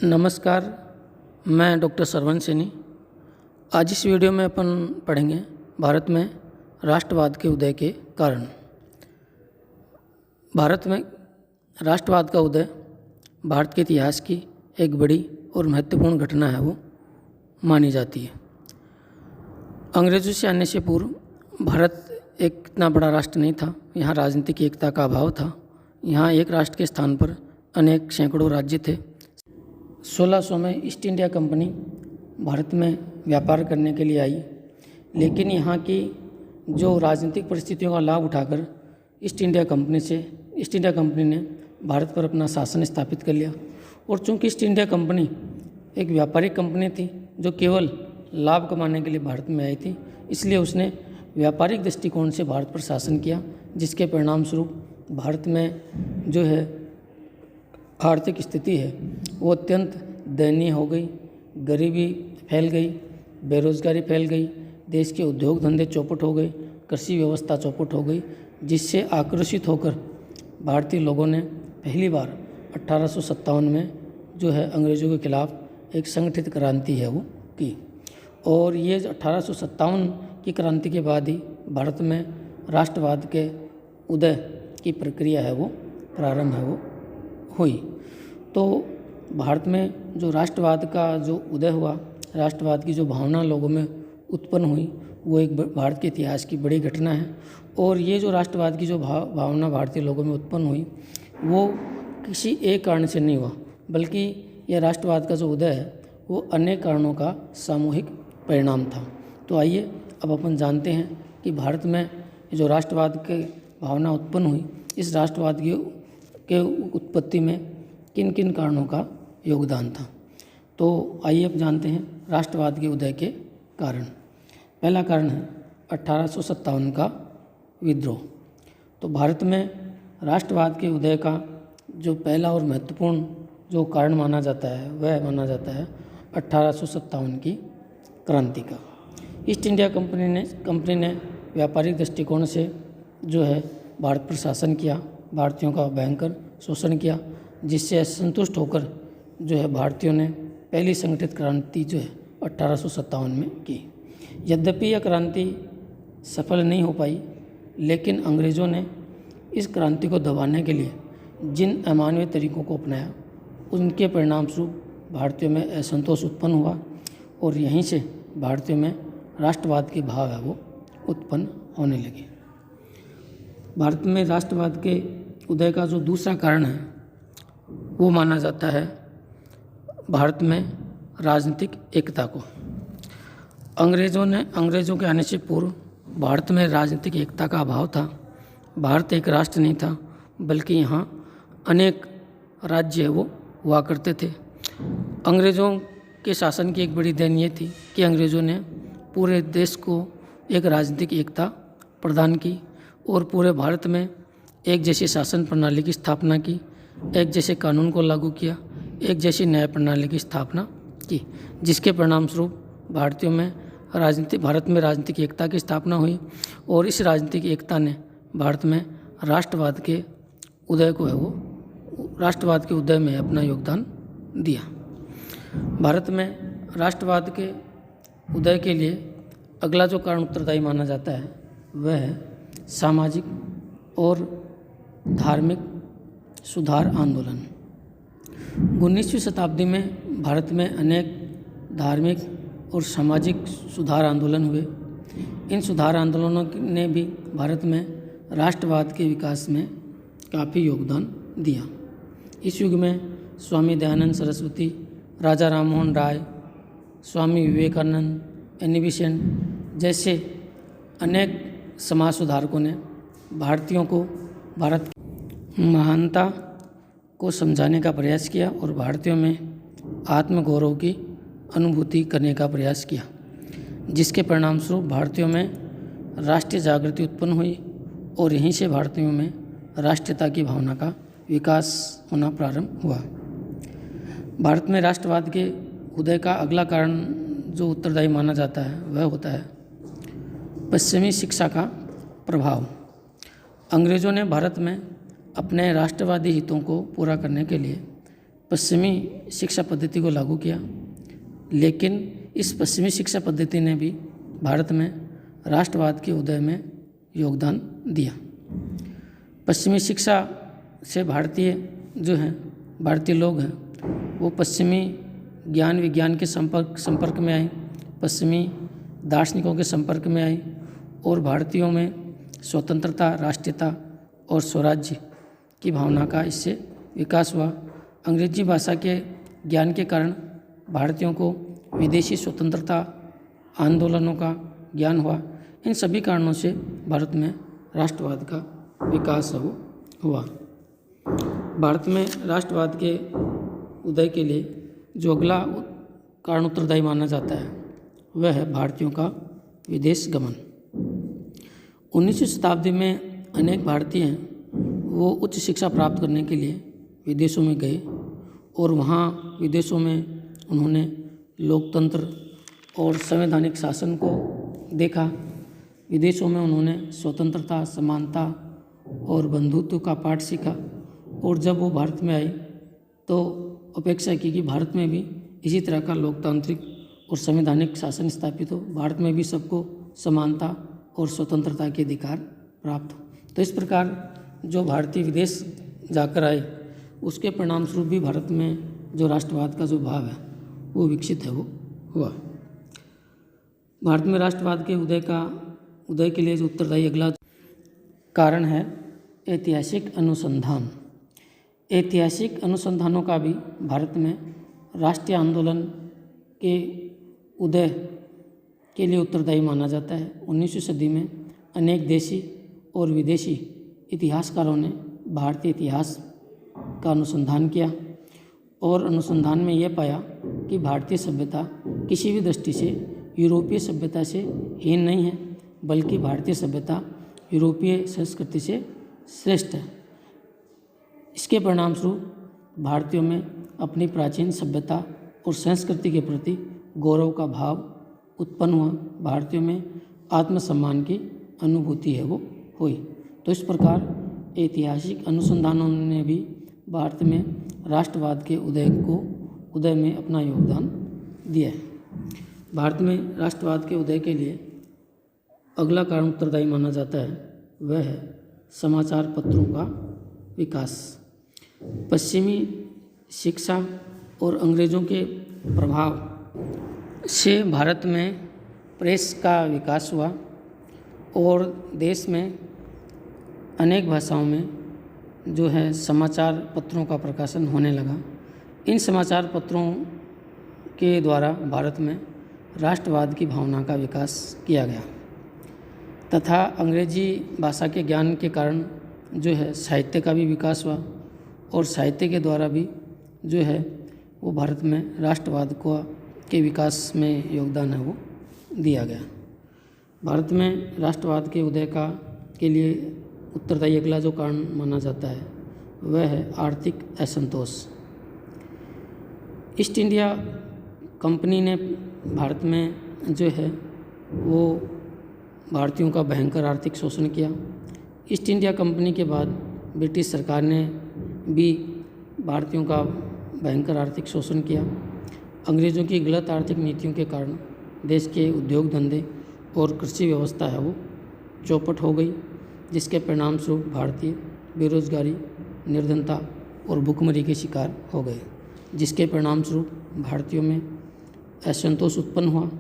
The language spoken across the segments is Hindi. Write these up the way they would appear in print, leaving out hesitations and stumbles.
नमस्कार, मैं डॉक्टर सरवण सैनी। आज इस वीडियो में अपन पढ़ेंगे भारत में राष्ट्रवाद के उदय के कारण। भारत में राष्ट्रवाद का उदय भारत के इतिहास की एक बड़ी और महत्वपूर्ण घटना है, वो मानी जाती है। अंग्रेजों से आने से पूर्व भारत एक इतना बड़ा राष्ट्र नहीं था। यहाँ राजनीतिक एकता का अभाव था। यहाँ एक राष्ट्र के स्थान पर अनेक सैकड़ों राज्य थे। 1600 में ईस्ट इंडिया कंपनी भारत में व्यापार करने के लिए आई, लेकिन यहाँ की जो राजनीतिक परिस्थितियों का लाभ उठाकर ईस्ट इंडिया कंपनी ने भारत पर अपना शासन स्थापित कर लिया। और चूंकि ईस्ट इंडिया कंपनी एक व्यापारिक कंपनी थी जो केवल लाभ कमाने के लिए भारत में आई थी, इसलिए उसने व्यापारिक दृष्टिकोण से भारत पर शासन किया, जिसके परिणाम स्वरूप भारत में जो है आर्थिक स्थिति है वो अत्यंत दयनीय हो गई। गरीबी फैल गई, बेरोजगारी फैल गई, देश के उद्योग धंधे चौपट हो गए, कृषि व्यवस्था चौपट हो गई, जिससे आक्रोशित होकर भारतीय लोगों ने पहली बार 1857 में जो है अंग्रेज़ों के खिलाफ एक संगठित क्रांति है वो की। और ये 1857 की क्रांति के बाद ही भारत में राष्ट्रवाद के उदय की प्रक्रिया है वो प्रारंभ है वो हुई। तो भारत में जो राष्ट्रवाद का जो उदय हुआ, राष्ट्रवाद की जो भावना लोगों में उत्पन्न हुई, वो एक भारत के इतिहास की बड़ी घटना है। और ये जो राष्ट्रवाद की जो भावना भारतीय लोगों में उत्पन्न हुई, वो किसी एक कारण से नहीं हुआ, बल्कि यह राष्ट्रवाद का जो उदय है वो अनेक कारणों का सामूहिक परिणाम था। तो आइए अब अपन जानते हैं कि भारत में जो राष्ट्रवाद की भावना उत्पन्न हुई, इस राष्ट्रवाद के उत्पत्ति में किन किन कारणों का योगदान था। तो आइए अब जानते हैं राष्ट्रवाद के उदय के कारण। पहला कारण है 1857 का विद्रोह। तो भारत में राष्ट्रवाद के उदय का जो पहला और महत्वपूर्ण जो कारण माना जाता है वह माना जाता है 1857 की क्रांति का। ईस्ट इंडिया कंपनी ने व्यापारिक दृष्टिकोण से जो है भारत पर शासन किया, भारतीयों का भयंकर शोषण किया, जिससे असंतुष्ट होकर जो है भारतीयों ने पहली संगठित क्रांति जो है 1857 में की। यद्यपि यह क्रांति सफल नहीं हो पाई, लेकिन अंग्रेज़ों ने इस क्रांति को दबाने के लिए जिन अमानवीय तरीकों को अपनाया, उनके परिणाम स्वरूप भारतीयों में असंतोष उत्पन्न हुआ और यहीं से भारतीयों में राष्ट्रवाद के भाव है वो उत्पन्न होने लगे। भारत में राष्ट्रवाद के उदय का जो दूसरा कारण है वो माना जाता है भारत में राजनीतिक एकता को। अंग्रेज़ों के आने से पूर्व भारत में राजनीतिक एकता का अभाव था। भारत एक राष्ट्र नहीं था, बल्कि यहाँ अनेक राज्य वो हुआ करते थे। अंग्रेज़ों के शासन की एक बड़ी देन ये थी कि अंग्रेज़ों ने पूरे देश को एक राजनीतिक एकता प्रदान की और पूरे भारत में एक जैसी शासन प्रणाली की स्थापना की, एक जैसे कानून को लागू किया, एक जैसी न्याय प्रणाली की स्थापना की, जिसके परिणाम स्वरूप भारत में राजनीतिक एकता की स्थापना हुई। और इस राजनीतिक एकता ने भारत में राष्ट्रवाद के उदय में अपना योगदान दिया। भारत में राष्ट्रवाद के उदय के लिए अगला जो कारण उत्तरदायी माना जाता है वह है सामाजिक और धार्मिक सुधार आंदोलन। 19वीं शताब्दी में भारत में अनेक धार्मिक और सामाजिक सुधार आंदोलन हुए। इन सुधार आंदोलनों ने भी भारत में राष्ट्रवाद के विकास में काफ़ी योगदान दिया। इस युग में स्वामी दयानंद सरस्वती, राजा राममोहन राय, स्वामी विवेकानंद, एनी बेसेंट जैसे अनेक समाज सुधारकों ने भारतीयों को भारत की महानता को समझाने का प्रयास किया और भारतीयों में आत्मगौरव की अनुभूति करने का प्रयास किया, जिसके परिणाम स्वरूप भारतीयों में राष्ट्रीय जागृति उत्पन्न हुई और यहीं से भारतीयों में राष्ट्रीयता की भावना का विकास होना प्रारंभ हुआ। भारत में राष्ट्रवाद के उदय का अगला कारण जो उत्तरदायी माना जाता है वह होता है पश्चिमी शिक्षा का प्रभाव। अंग्रेज़ों ने भारत में अपने राष्ट्रवादी हितों को पूरा करने के लिए पश्चिमी शिक्षा पद्धति को लागू किया, लेकिन इस पश्चिमी शिक्षा पद्धति ने भी भारत में राष्ट्रवाद के उदय में योगदान दिया। पश्चिमी शिक्षा से भारतीय लोग हैं वो पश्चिमी ज्ञान विज्ञान के संपर्क में आए, पश्चिमी दार्शनिकों के संपर्क में आए और भारतीयों में स्वतंत्रता, राष्ट्रीयता और स्वराज्य की भावना का इससे विकास हुआ। अंग्रेजी भाषा के ज्ञान के कारण भारतीयों को विदेशी स्वतंत्रता आंदोलनों का ज्ञान हुआ। इन सभी कारणों से भारत में राष्ट्रवाद का विकास हुआ। भारत में राष्ट्रवाद के उदय के लिए जो अगला कारण उत्तरदायी माना जाता है वह है भारतीयों का विदेश गमन। 19वीं शताब्दी में अनेक भारतीय हैं वो उच्च शिक्षा प्राप्त करने के लिए विदेशों में गए और वहाँ विदेशों में उन्होंने लोकतंत्र और संवैधानिक शासन को देखा। विदेशों में उन्होंने स्वतंत्रता, समानता और बंधुत्व का पाठ सीखा और जब वो भारत में आए तो अपेक्षा की कि भारत में भी इसी तरह का लोकतांत्रिक और संवैधानिक शासन स्थापित हो, भारत में भी सबको समानता और स्वतंत्रता के अधिकार प्राप्त हो। तो इस प्रकार जो भारतीय विदेश जाकर आए उसके परिणाम स्वरूप भी भारत में जो राष्ट्रवाद का जो भाव है वो विकसित है वो हुआ। भारत में राष्ट्रवाद के उदय के लिए जो उत्तरदायी अगला कारण है ऐतिहासिक अनुसंधान। ऐतिहासिक अनुसंधानों का भी भारत में राष्ट्रीय आंदोलन के उदय के लिए उत्तरदायी माना जाता है। 19वीं सदी में अनेक देशी और विदेशी इतिहासकारों ने भारतीय इतिहास का अनुसंधान किया और अनुसंधान में यह पाया कि भारतीय सभ्यता किसी भी दृष्टि से यूरोपीय सभ्यता से हीन नहीं है, बल्कि भारतीय सभ्यता यूरोपीय संस्कृति से श्रेष्ठ है। इसके परिणाम स्वरूप भारतीयों में अपनी प्राचीन सभ्यता और संस्कृति के प्रति गौरव का भाव उत्पन्न हुआ। भारतीयों में आत्मसम्मान की अनुभूति है वो हुई। तो इस प्रकार ऐतिहासिक अनुसंधानों ने भी भारत में राष्ट्रवाद के उदय में अपना योगदान दिया है। भारत में राष्ट्रवाद के उदय के लिए अगला कारण उत्तरदायी माना जाता है वह है समाचार पत्रों का विकास। पश्चिमी शिक्षा और अंग्रेज़ों के प्रभाव से भारत में प्रेस का विकास हुआ और देश में अनेक भाषाओं में जो है समाचार पत्रों का प्रकाशन होने लगा। इन समाचार पत्रों के द्वारा भारत में राष्ट्रवाद की भावना का विकास किया गया तथा अंग्रेजी भाषा के ज्ञान के कारण जो है साहित्य का भी विकास हुआ और साहित्य के द्वारा भी जो है वो भारत में राष्ट्रवाद के विकास में योगदान है वो दिया गया। भारत में राष्ट्रवाद के उदय के लिए उत्तरदायी अगला जो कारण माना जाता है वह है आर्थिक असंतोष। ईस्ट इंडिया कंपनी ने भारत में जो है वो भारतीयों का भयंकर आर्थिक शोषण किया। ईस्ट इंडिया कंपनी के बाद ब्रिटिश सरकार ने भी भारतीयों का भयंकर आर्थिक शोषण किया। अंग्रेज़ों की गलत आर्थिक नीतियों के कारण देश के उद्योग धंधे और कृषि व्यवस्था है वो चौपट हो गई, जिसके परिणाम स्वरूप भारतीय बेरोजगारी, निर्धनता और भुखमरी के शिकार हो गए, जिसके परिणाम स्वरूप भारतीयों में असंतोष उत्पन्न हुआ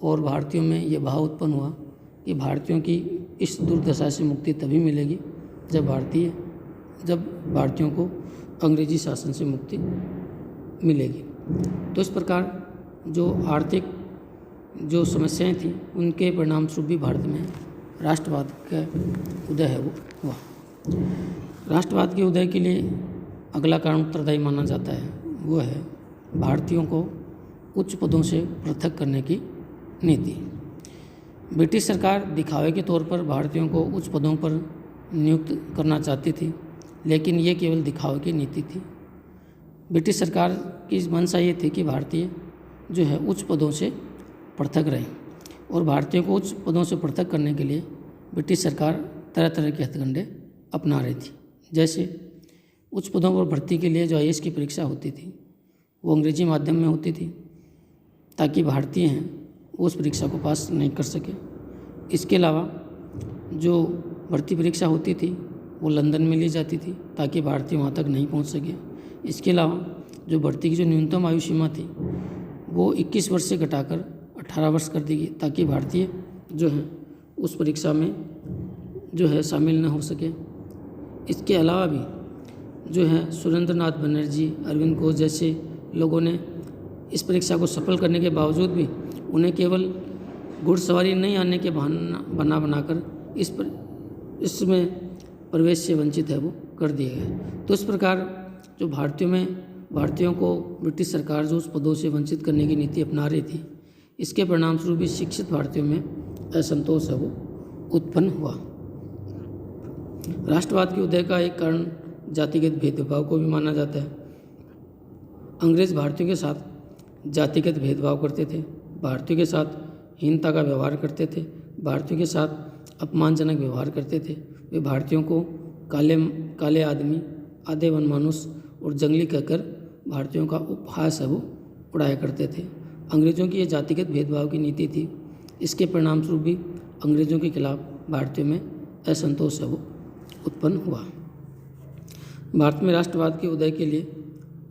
और भारतीयों में ये भाव उत्पन्न हुआ कि भारतीयों की इस दुर्दशा से मुक्ति तभी मिलेगी जब भारतीयों को अंग्रेजी शासन से मुक्ति मिलेगी। तो इस प्रकार जो आर्थिक जो समस्याएं थी उनके परिणाम स्वरूप भी भारत में राष्ट्रवाद का उदय है वो हुआ। राष्ट्रवाद के उदय के लिए अगला कारण उत्तरदायी माना जाता है वो है भारतीयों को उच्च पदों से पृथक करने की नीति। ब्रिटिश सरकार दिखावे के तौर पर भारतीयों को उच्च पदों पर नियुक्त करना चाहती थी, लेकिन ये केवल दिखावे की नीति थी। ब्रिटिश सरकार की मंशा ये थी कि भारतीय जो है उच्च पदों से पृथक रहें और भारतीयों को उच्च पदों से पृथक करने के लिए ब्रिटिश सरकार तरह तरह के हथकंडे अपना रही थी। जैसे उच्च पदों पर भर्ती के लिए जो IAS की परीक्षा होती थी वो अंग्रेजी माध्यम में होती थी, ताकि भारतीय हैं वो उस परीक्षा को पास नहीं कर सके। इसके अलावा जो भर्ती परीक्षा होती थी वो लंदन में ली जाती थी, ताकि भारतीय वहाँ तक नहीं पहुँच सके। इसके अलावा जो भर्ती की जो न्यूनतम आयु सीमा थी वो 21 वर्ष से घटाकर 18 वर्ष कर दी गई, ताकि भारतीय जो है उस परीक्षा में जो है शामिल न हो सके। इसके अलावा भी जो है सुरेंद्र नाथ बनर्जी, अरविंद घोष जैसे लोगों ने इस परीक्षा को सफल करने के बावजूद भी उन्हें केवल घुड़सवारी नहीं आने के बहाना बनाकर इसमें प्रवेश से वंचित है वो कर दिए गए। तो इस प्रकार जो भारतीयों को ब्रिटिश सरकार जो उस पदों से वंचित करने की नीति अपना रही थी, इसके परिणामस्वरूप भी शिक्षित भारतीयों में असंतोष है वो उत्पन्न हुआ। राष्ट्रवाद के उदय का एक कारण जातिगत भेदभाव को भी माना जाता है। अंग्रेज भारतीयों के साथ जातिगत भेदभाव करते थे, भारतीयों के साथ हीनता का व्यवहार करते थे, भारतीयों के साथ अपमानजनक व्यवहार करते थे। वे भारतीयों को काले आदमी, आधे वनमानुस और जंगली कहकर भारतीयों का उपहास है वो उड़ाया करते थे। अंग्रेज़ों की ये जातिगत भेदभाव की नीति थी। इसके परिणामस्वरूप भी अंग्रेज़ों के खिलाफ भारतीयों में असंतोष है वो उत्पन्न हुआ। भारत में राष्ट्रवाद के उदय के लिए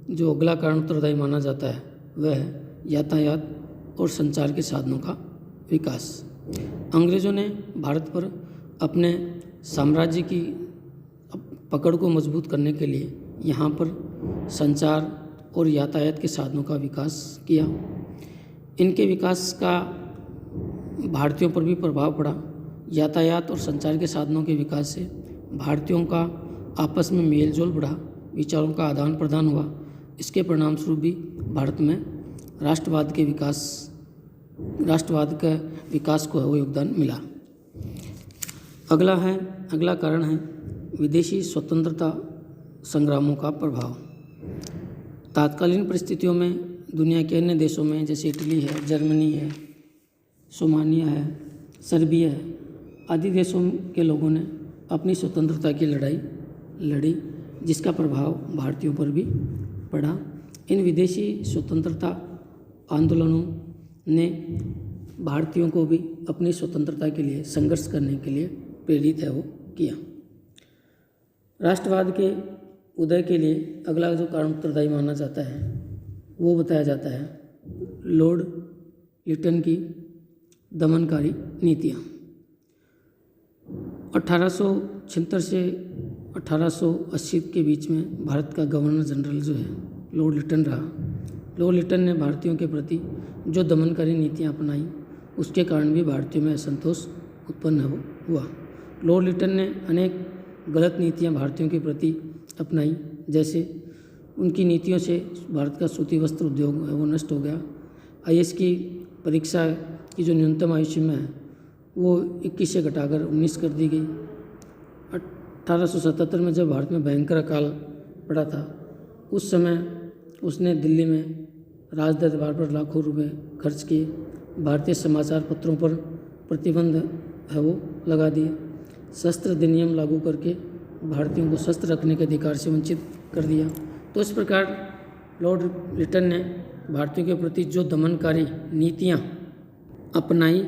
जो अगला कारण उत्तरदायी माना जाता है वह है यातायात और संचार के साधनों का विकास। अंग्रेज़ों ने भारत पर अपने साम्राज्य की पकड़ को मजबूत करने के लिए यहाँ पर संचार और यातायात के साधनों का विकास किया। इनके विकास का भारतीयों पर भी प्रभाव पड़ा। यातायात और संचार के साधनों के विकास से भारतीयों का आपस में मेल जोल बढ़ा, विचारों का आदान प्रदान हुआ। इसके परिणामस्वरूप भी भारत में राष्ट्रवाद के विकास को योगदान मिला। अगला कारण है विदेशी स्वतंत्रता संग्रामों का प्रभाव। तात्कालीन परिस्थितियों में दुनिया के अन्य देशों में जैसे इटली है, जर्मनी है, सोमानिया है, सर्बिया है आदि देशों के लोगों ने अपनी स्वतंत्रता की लड़ाई लड़ी, जिसका प्रभाव भारतीयों पर भी पड़ा। इन विदेशी स्वतंत्रता आंदोलनों ने भारतीयों को भी अपनी स्वतंत्रता के लिए संघर्ष करने के लिए प्रेरित है वो किया। राष्ट्रवाद के उदय के लिए अगला जो कारण उत्तरदायी माना जाता है वो बताया जाता है लॉर्ड लिटन की दमनकारी नीतियाँ। 1876 से 1880 के बीच में भारत का गवर्नर जनरल जो है लॉर्ड लिटन रहा। लॉर्ड लिटन ने भारतीयों के प्रति जो दमनकारी नीतियाँ अपनाई उसके कारण भी भारतीयों में असंतोष उत्पन्न हुआ। लॉर्ड लिटन ने अनेक गलत नीतियाँ भारतीयों के प्रति अपनाई, जैसे उनकी नीतियों से भारत का सूती वस्त्र उद्योग है वो नष्ट हो गया। IAS की परीक्षा की जो न्यूनतम आयु सीमा है वो 21 से घटाकर 19 कर दी गई। 1877 में जब भारत में भयंकर अकाल पड़ा था उस समय उसने दिल्ली में राज दरबार पर लाखों रुपए खर्च किए। भारतीय समाचार पत्रों पर प्रतिबंध है वो लगा दिए। शस्त्र अधिनियम लागू करके भारतीयों को शस्त्र रखने के अधिकार से वंचित कर दिया। तो इस प्रकार लॉर्ड लिटन ने भारतीयों के प्रति जो दमनकारी नीतियाँ अपनाई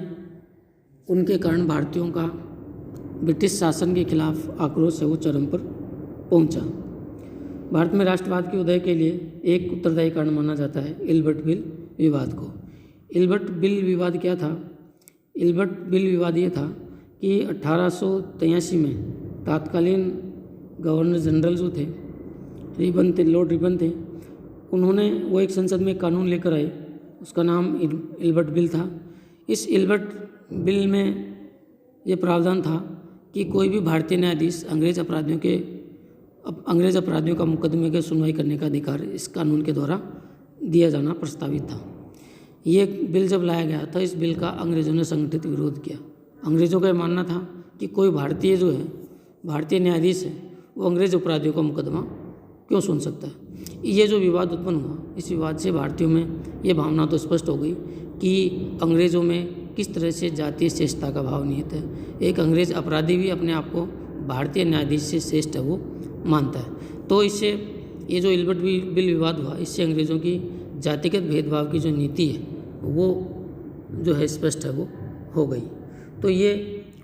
उनके कारण भारतीयों का ब्रिटिश शासन के खिलाफ आक्रोश है वो चरम पर पहुंचा। भारत में राष्ट्रवाद के उदय के लिए एक उत्तरदायी कारण माना जाता है इल्बर्ट बिल विवाद को। इल्बर्ट बिल विवाद क्या था? इल्बर्ट बिल विवाद ये था कि 1883 में तत्कालीन गवर्नर जनरल जो थे लॉर्ड रिबन थे, उन्होंने वो एक संसद में कानून लेकर आए, उसका नाम इल्बर्ट बिल था। इस इल्बर्ट बिल में ये प्रावधान था कि कोई भी भारतीय न्यायाधीश अंग्रेज अपराधियों का मुकदमे की सुनवाई करने का अधिकार इस कानून के द्वारा दिया जाना प्रस्तावित था। ये बिल जब लाया गया तो इस बिल का अंग्रेज़ों ने संगठित विरोध किया। अंग्रेज़ों का मानना था कि कोई भारतीय जो है, भारतीय न्यायाधीश है, वो अंग्रेज अपराधियों का मुकदमा क्यों सुन सकता है। ये जो विवाद उत्पन्न हुआ, इस विवाद से भारतीयों में ये भावना तो स्पष्ट हो गई कि अंग्रेज़ों में किस तरह से जातीय श्रेष्ठता का भाव निहित है। एक अंग्रेज अपराधी भी अपने आप को भारतीय न्यायाधीश से श्रेष्ठ है वो मानता है। तो इससे ये जो इल्बर्ट बिल विवाद हुआ, इससे अंग्रेज़ों की जातिगत भेदभाव की जो नीति है वो जो है स्पष्ट है वो हो गई। तो ये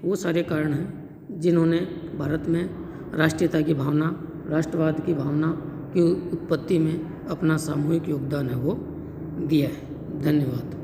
वो सारे कारण हैं जिन्होंने भारत में राष्ट्रीयता की भावना, राष्ट्रवाद की भावना की उत्पत्ति में अपना सामूहिक योगदान है वो दिया है। धन्यवाद।